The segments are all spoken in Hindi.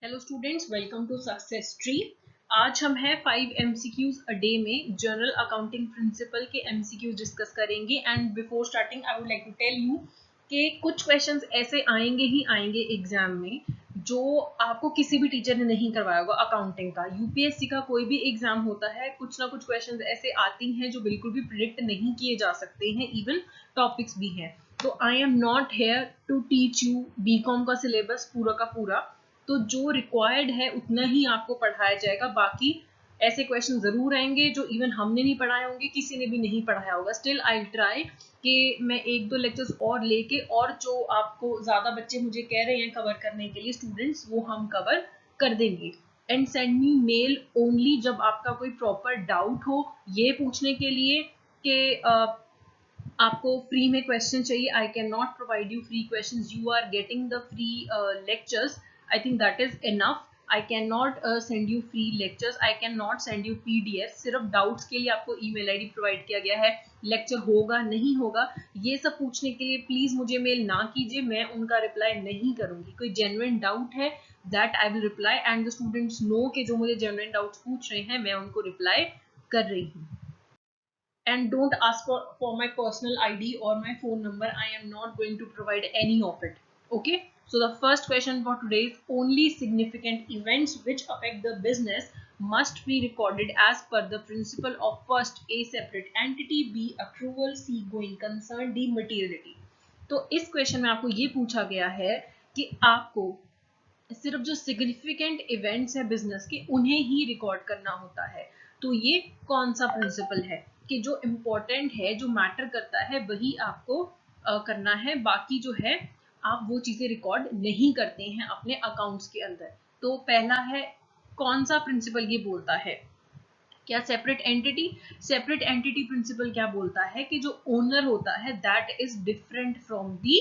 Hello students, welcome to success tree. आज हम हैं 5 MCQs अ डे में जनरल अकाउंटिंग प्रिंसिपल के MCQs डिस्कस करेंगे। And before starting I would like to tell you कि कुछ क्वेश्चंस ऐसे आएंगे ही आएंगे एग्जाम में जो आपको किसी भी टीचर ने नहीं करवाया होगा। अकाउंटिंग का यूपीएससी का कोई भी एग्जाम होता है, कुछ ना कुछ क्वेश्चंस ऐसे आती हैं जो बिल्कुल भी प्रिडिक्ट नहीं किए जा सकते हैं, इवन टॉपिक्स भी हैं। तो I am not here to teach you BCom का सिलेबस पूरा का पूरा, तो जो रिक्वायर्ड है उतना ही आपको पढ़ाया जाएगा। बाकी ऐसे क्वेश्चन जरूर आएंगे जो इवन हमने नहीं पढ़ाए होंगे, किसी ने भी नहीं पढ़ाया होगा। स्टिल आई ट्राई कि मैं एक दो लेक्चर्स और लेके, और जो आपको ज्यादा बच्चे मुझे कह रहे हैं कवर करने के लिए स्टूडेंट्स, वो हम कवर कर देंगे। And send me mail only जब आपका कोई प्रॉपर डाउट हो, ये पूछने के लिए कि आपको फ्री में क्वेश्चन चाहिए। I can not provide you free question, you are getting the free lectures. I think that is enough. I can not send you free lectures, I can not send you PDF। सिर्फ डाउट्स के लिए आपको ईमेल आईडी प्रोवाइड किया गया है। लेक्चर होगा नहीं होगा ये सब पूछने के लिए प्लीज मुझे मेल ना कीजिए, मैं उनका रिप्लाई नहीं करूंगी। कोई जेन्युइन डाउट है that I will reply, and the students know कि जो मुझे जेन्युइन डाउट्स पूछ रहे हैं मैं उनको रिप्लाई कर रही हूँ। And don't ask for my personal ID or my phone number. I am not going to provide any of it. Okay, so the first question for today is: only significant events which affect the business must be recorded as per the principle of first A separate entity, B accrual, C going concern, D materiality। तो इस क्वेश्चन में आपको ये पूछा गया है कि आपको सिर्फ जो सिग्निफिकेंट इवेंट्स है बिजनेस के उन्हें ही रिकॉर्ड करना होता है। तो ये कौन सा प्रिंसिपल है कि जो इम्पोर्टेंट है, जो मैटर करता है, वही आपको करना है। बाकी जो है आप वो चीजें रिकॉर्ड नहीं करते हैं अपने अकाउंट्स के अंदर। तो पहला है, कौन सा प्रिंसिपल ये बोलता है? क्या separate entity? Separate entity principle क्या बोलता है कि जो ओनर होता है that is different from the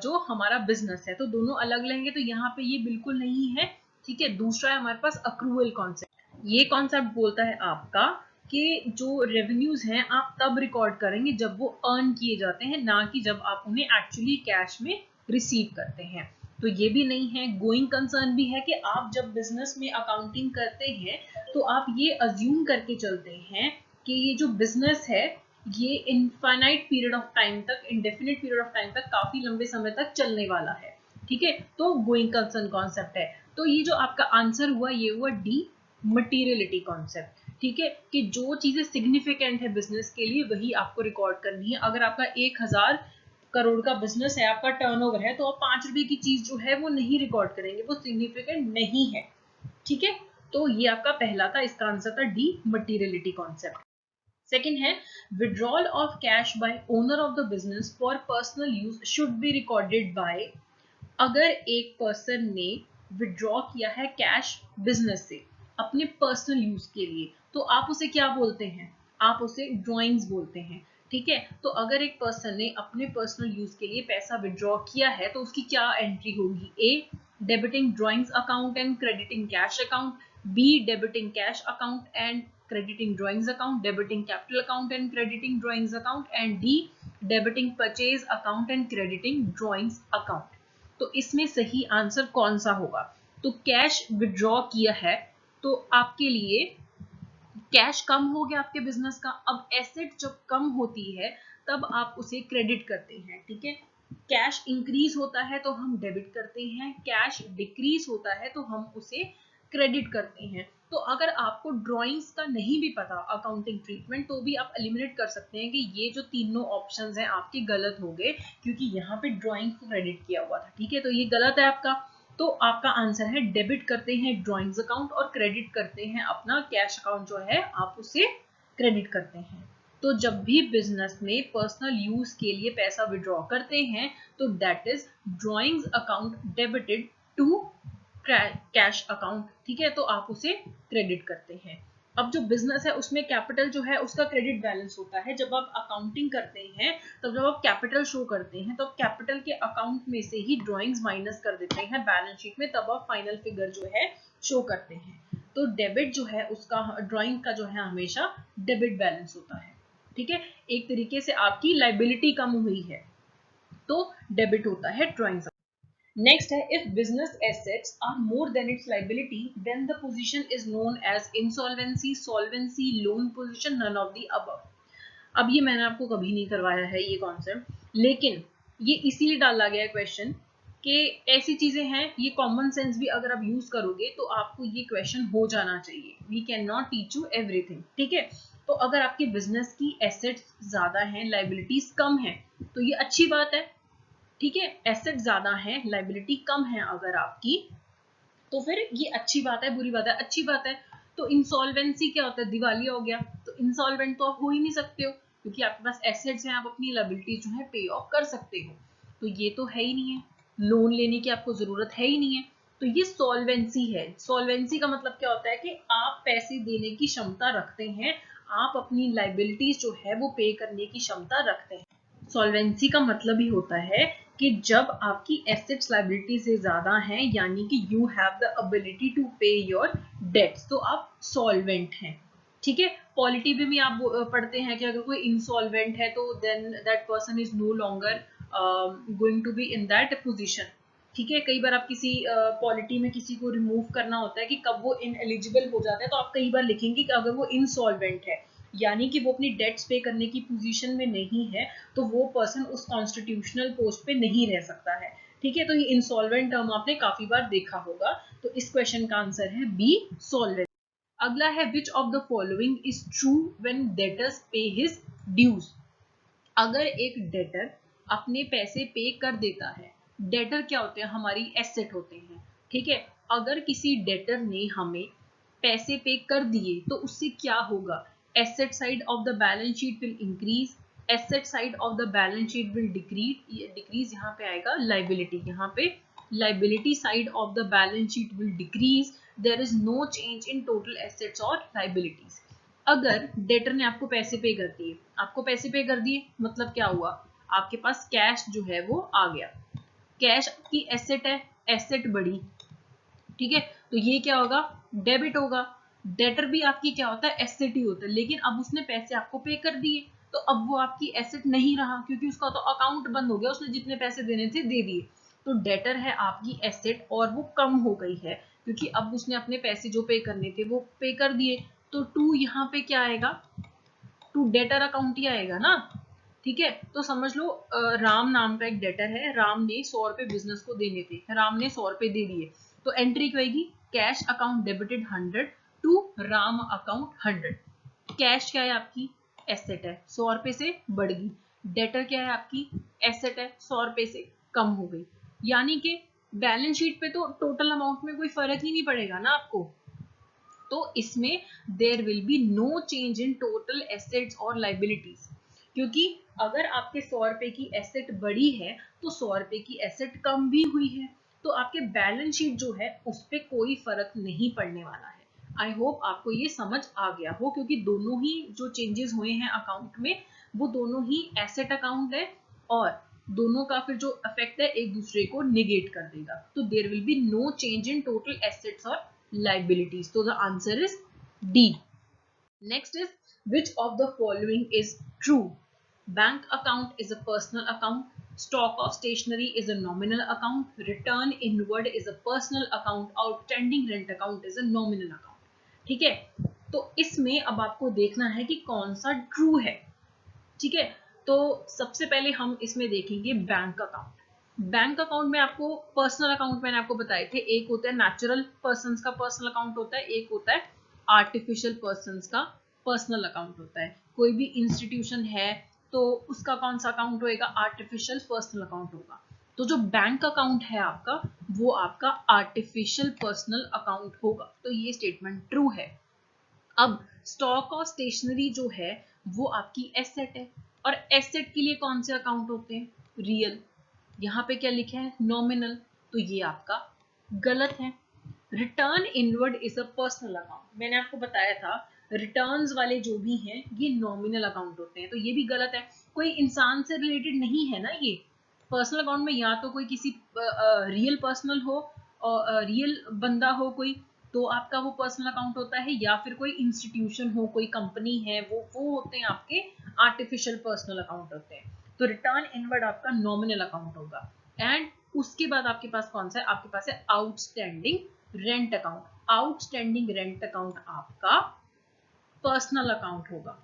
जो हमारा बिजनेस है। तो दोनों अलग लेंगे, तो यहाँ पे ये बिल्कुल नहीं है। ठीक है, दूसरा है हमारे पास अक्रूवल कॉन्सेप्ट। ये कॉन्सेप्ट बोलता है आपका कि जो रेवेन्यूज हैं आप तब रिकॉर्ड करेंगे जब वो अर्न किए जाते हैं, ना कि जब आप उन्हें एक्चुअली कैश में रिसीव करते हैं। तो ये भी नहीं है। गोइंग कंसर्न भी है कि आप जब बिजनेस में अकाउंटिंग करते हैं तो आप ये अज्यूम करके चलते हैं कि ये जो बिजनेस है ये इनफाइनाइट पीरियड ऑफ टाइम तक, इंडेफिनिट पीरियड ऑफ टाइम तक, काफी लंबे समय तक चलने वाला है। ठीक है, तो गोइंग कंसर्न कॉन्सेप्ट है। तो ये जो आपका आंसर हुआ ये हुआ डी, मटीरियलिटी कॉन्सेप्ट। ठीक है, कि जो चीजें सिग्निफिकेंट है बिजनेस के लिए वही आपको रिकॉर्ड करनी है। अगर आपका 1000 करोड़ का बिजनेस है, आपका टर्नओवर है, तो आप 5 रुपए की चीज जो है वो नहीं रिकॉर्ड करेंगे, वो सिग्निफिकेंट नहीं है। ठीक है, तो ये आपका पहला था, इसका आंसर था डी, मटीरियलिटी कॉन्सेप्ट। सेकेंड है, withdrawal of cash by owner of the business for personal use should be recorded by. अगर एक पर्सन ने विड्रॉ किया है कैश बिजनेस से अपने पर्सनल यूज के लिए, तो आप उसे क्या बोलते हैं? आप उसे ड्रॉइंग्स बोलते हैं। ठीक है, तो अगर एक पर्सन ने अपने पर्सनल यूज के लिए पैसा विड्रॉ किया है तो उसकी क्या एंट्री होगी? A, debiting drawings account and crediting cash account, B, debiting cash account and crediting drawings account, debiting capital account and crediting drawings account, and D, debiting purchase account and crediting drawings account। तो इसमें सही आंसर कौन सा होगा? तो कैश विड्रॉ किया है तो आपके लिए कैश कम हो गया आपके बिजनेस का। अब एसेट जब कम होती है तब आप उसे क्रेडिट करते हैं। ठीक है, कैश इंक्रीज होता है तो हम डेबिट करते हैं, कैश डिक्रीज होता है तो हम उसे क्रेडिट करते हैं। तो अगर आपको ड्राइंग्स का नहीं भी पता अकाउंटिंग ट्रीटमेंट, तो भी आप एलिमिनेट कर सकते हैं कि ये जो तीनों ऑप्शंस हैं आपके गलत हो गए, क्योंकि यहाँ पे ड्राइंग को क्रेडिट किया हुआ था। ठीक है, तो ये गलत है आपका। तो आपका आंसर है डेबिट करते हैं ड्राइंग्स अकाउंट और क्रेडिट करते हैं अपना कैश अकाउंट जो है, आप उसे क्रेडिट करते हैं। तो जब भी बिजनेस में पर्सनल यूज के लिए पैसा विड्रॉ करते हैं तो that is drawings account debited to cash account. ठीक है, तो आप उसे क्रेडिट करते हैं। अब जो बिजनेस है उसमें कैपिटल जो है उसका क्रेडिट बैलेंस होता है। जब आप अकाउंटिंग करते हैं तब जब आप कैपिटल शो करते हैं तो कैपिटल के अकाउंट में से ही ड्राइंग्स माइनस कर देते हैं बैलेंस शीट में, तब आप फाइनल फिगर जो है शो करते हैं। तो डेबिट जो है उसका, ड्राइंग का जो है हमेशा डेबिट बैलेंस होता है। ठीक है, एक तरीके से आपकी लाइबिलिटी कम हुई है तो डेबिट होता है ड्राइंग्स। नेक्स्ट है if business assets are more than its liability then the position is known as insolvency, solvency, loan position, none of the above. अब ये मैंने आपको कभी नहीं करवाया है ये कॉन्सेप्ट, लेकिन ये इसीलिए डाला गया क्वेश्चन कि ऐसी चीजें हैं, ये कॉमन सेंस भी अगर आप यूज करोगे तो आपको ये क्वेश्चन हो जाना चाहिए। We can not teach you everything, ठीक है। तो अगर आपके बिजनेस की एसेट्स ज्यादा हैं, लाइबिलिटीज कम है, तो ये अच्छी बात है, ठीक है। एसेट ज्यादा है, लाइबिलिटी कम है अगर आपकी, तो फिर ये अच्छी बात है, बुरी बात है, अच्छी बात है। तो इंसॉल्वेंसी क्या होता है, दिवालिया हो गया, तो इंसॉल्वेंट तो आप हो ही नहीं सकते हो क्योंकि आपके पास एसेट्स हैं, आप अपनी लायबिलिटी जो है पे ऑफ कर सकते हो, तो ये तो है ही नहीं है, लोन लेने की आपको जरूरत है ही नहीं है। तो ये सॉल्वेंसी है। सॉल्वेंसी का मतलब क्या होता है कि आप पैसे देने की क्षमता रखते हैं, आप अपनी लायबिलिटीज जो है वो पे करने की क्षमता रखते हैं। सॉल्वेंसी का मतलब ही होता है कि जब आपकी एसेट्स लायबिलिटी से ज्यादा हैं, यानी कि you have the ability to pay your debts, तो आप सॉल्वेंट हैं, ठीक है। पॉलिटी में भी आप पढ़ते हैं कि अगर कोई इंसॉल्वेंट है तो then that person is no longer going to be in that position, ठीक है। कई बार आप किसी पॉलिटी में किसी को रिमूव करना होता है कि कब वो इनएलिजिबल हो जाता है, तो आप कई बार लिखेंगे कि अगर वो इंसॉल्वेंट है, यानी कि वो अपनी डेट्स पे करने की पोजीशन में नहीं है, तो वो पर्सन उस कॉन्स्टिट्यूशनल पोस्ट पे नहीं रह सकता है, ठीक है। तो ये इंसॉल्वेंट टर्म आपने काफी बार देखा होगा, तो इस क्वेश्चन का आंसर है बी, सॉल्वेंट। अगला है which of the following is true when debtors pay his dues. अगर एक डेटर अपने पैसे पे कर देता है, डेटर क्या होते हैं, हमारी एसेट होते हैं, ठीक है। अगर किसी डेटर ने हमें पैसे पे कर दिए तो उससे क्या होगा, asset side of the balance sheet will increase, asset side of the balance sheet will decrease, यहाँ पे आएगा लाइबिलिटी, यहाँ पे liability side of the balance sheet will decrease, there is no change in total assets और लाइबिलिटीज। अगर डेटर ने आपको पैसे पे कर दिए, आपको पैसे पे कर दिए मतलब क्या हुआ, आपके पास कैश जो है वो आ गया, कैश आपकी एसेट है, एसेट बढ़ी, ठीक है। तो ये क्या होगा, डेबिट होगा। डेटर भी आपकी क्या होता है, एसेट ही होता है, लेकिन अब उसने पैसे आपको पे कर दिए तो अब वो आपकी एसेट नहीं रहा क्योंकि उसका तो अकाउंट बंद हो गया, उसने जितने पैसे देने थे दे दिए। तो डेटर है आपकी एसेट और वो कम हो गई है क्योंकि अब उसने अपने पैसे जो पे करने थे वो पे कर दिए। तो टू यहाँ पे क्या आएगा, टू डेटर अकाउंट ही आएगा ना, ठीक है। तो समझ लो राम नाम का एक डेटर है, राम ने 100 रुपए बिजनेस को देने थे, राम ने 100 रुपए दे दिए, तो एंट्री क्या होगी, cash account debited 100 to Ram account 100। Cash क्या है आपकी, एसेट है, 100 रुपए से बढ़ गई, डेटर क्या है आपकी, एसेट है, 100 रुपए से कम हो गई, यानी कि बैलेंस शीट पे तो टोटल अमाउंट में कोई फर्क ही नहीं पड़ेगा ना आपको, तो इसमें there will be no change in total assets और लाइबिलिटीज, क्योंकि अगर आपके 100 रुपए की एसेट बढ़ी है तो 100 रुपए की एसेट कम भी हुई है, तो आपके बैलेंस शीट जो है उस पर कोई फर्क नहीं पड़ने वाला है। आई होप आपको ये समझ आ गया हो, क्योंकि दोनों ही जो चेंजेस हुए हैं अकाउंट में वो दोनों ही एसेट अकाउंट है और दोनों का फिर जो इफेक्ट है एक दूसरे को निगेट कर देगा, तो there will be no change in total assets और liabilities. So the answer is D. Next is which of the following is true? Bank account is a personal account. Stock of stationery is a nominal account. Return inward is a personal account. Outstanding rent account is a nominal account. ठीक है, तो इसमें अब आपको देखना है कि कौन सा ट्रू है, ठीक है। तो सबसे पहले हम इसमें देखेंगे बैंक अकाउंट। बैंक अकाउंट में आपको पर्सनल अकाउंट मैंने आपको बताए थे, एक होता है नेचुरल पर्सन्स का पर्सनल अकाउंट होता है, एक होता है आर्टिफिशियल पर्सन्स का पर्सनल अकाउंट होता है। कोई भी इंस्टीट्यूशन है तो उसका कौन सा अकाउंट होएगा, आर्टिफिशियल पर्सनल अकाउंट होगा। तो जो बैंक अकाउंट है आपका वो आपका आर्टिफिशियल पर्सनल अकाउंट होगा, तो ये स्टेटमेंट ट्रू है। अब स्टॉक और स्टेशनरी जो है वो आपकी एसेट है, और एसेट के लिए कौन से अकाउंट होते हैं, रियल, यहाँ पे क्या लिखा है, नॉमिनल, तो ये आपका गलत है। Return inward is a personal account, मैंने आपको बताया था रिटर्न्स वाले जो भी हैं ये नॉमिनल अकाउंट होते हैं, तो ये भी गलत है। कोई इंसान से रिलेटेड नहीं है ना ये, पर्सनल अकाउंट में या तो कोई किसी रियल पर्सनल हो और रियल बंदा हो कोई, तो आपका वो पर्सनल अकाउंट होता है, या फिर कोई इंस्टीट्यूशन हो, कोई कंपनी है, वो होते हैं आपके आर्टिफिशियल पर्सनल अकाउंट होते हैं। तो रिटर्न इनवर्ड आपका नॉमिनल अकाउंट होगा, एंड उसके बाद आपके पास कौन सा है, आपके पास है outstanding rent account. Outstanding rent account आपका पर्सनल अकाउंट होगा।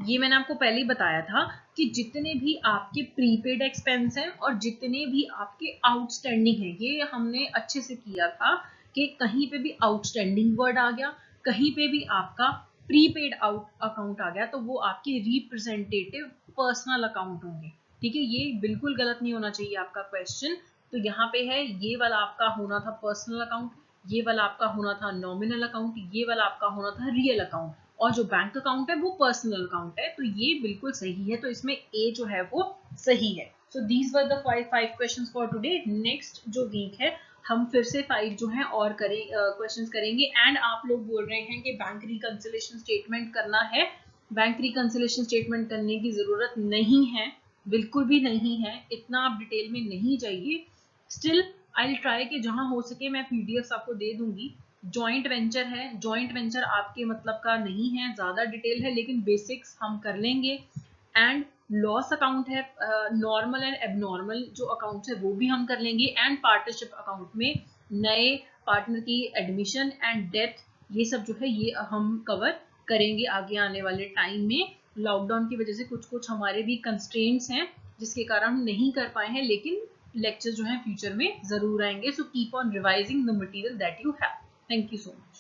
ये मैंने आपको पहले ही बताया था कि जितने भी आपके प्रीपेड एक्सपेंस हैं और जितने भी आपके आउटस्टैंडिंग हैं, ये हमने अच्छे से किया था कि कहीं पे भी आउटस्टैंडिंग वर्ड आ गया, कहीं पे भी आपका प्रीपेड आउट अकाउंट आ गया, तो वो आपके रिप्रेजेंटेटिव पर्सनल अकाउंट होंगे। ठीक है, ये बिल्कुल गलत नहीं होना चाहिए आपका क्वेश्चन। तो यहाँ पे है, ये वाला आपका होना था पर्सनल अकाउंट, ये वाला आपका होना था नॉमिनल अकाउंट, ये वाला आपका होना था रियल अकाउंट, और जो बैंक अकाउंट है वो पर्सनल अकाउंट है। तो ये बिल्कुल सही है, तो इसमें ए जो है वो सही है। So these were the five questions for today. Next जो वीक है हम फिर से 5 जो है और क्वेश्चंस करेंगे। एंड आप लोग बोल रहे हैं कि बैंक रिकंसिलिएशन स्टेटमेंट करना है। बैंक रिकंसिलिएशन स्टेटमेंट करने की जरूरत नहीं है, बिल्कुल भी नहीं है, इतना आप डिटेल में नहीं जाइए। स्टिल आई विल ट्राई कि जहां हो सके मैं पीडीएफ आपको दे दूंगी। जॉइंट वेंचर है, जॉइंट वेंचर आपके मतलब का नहीं है, ज्यादा डिटेल है, लेकिन बेसिक्स हम कर लेंगे। एंड लॉस अकाउंट है, नॉर्मल एंड एबनॉर्मल जो अकाउंट्स है वो भी हम कर लेंगे। एंड पार्टनरशिप अकाउंट में नए पार्टनर की एडमिशन एंड डेथ, ये सब जो है ये हम कवर करेंगे आगे आने वाले टाइम में। लॉकडाउन की वजह से कुछ कुछ हमारे भी कंस्ट्रेंट्स हैं जिसके कारण हम नहीं कर पाए हैं, लेकिन लेक्चर जो है फ्यूचर में जरूर आएंगे। So keep on revising the material that you have. Thank you so much.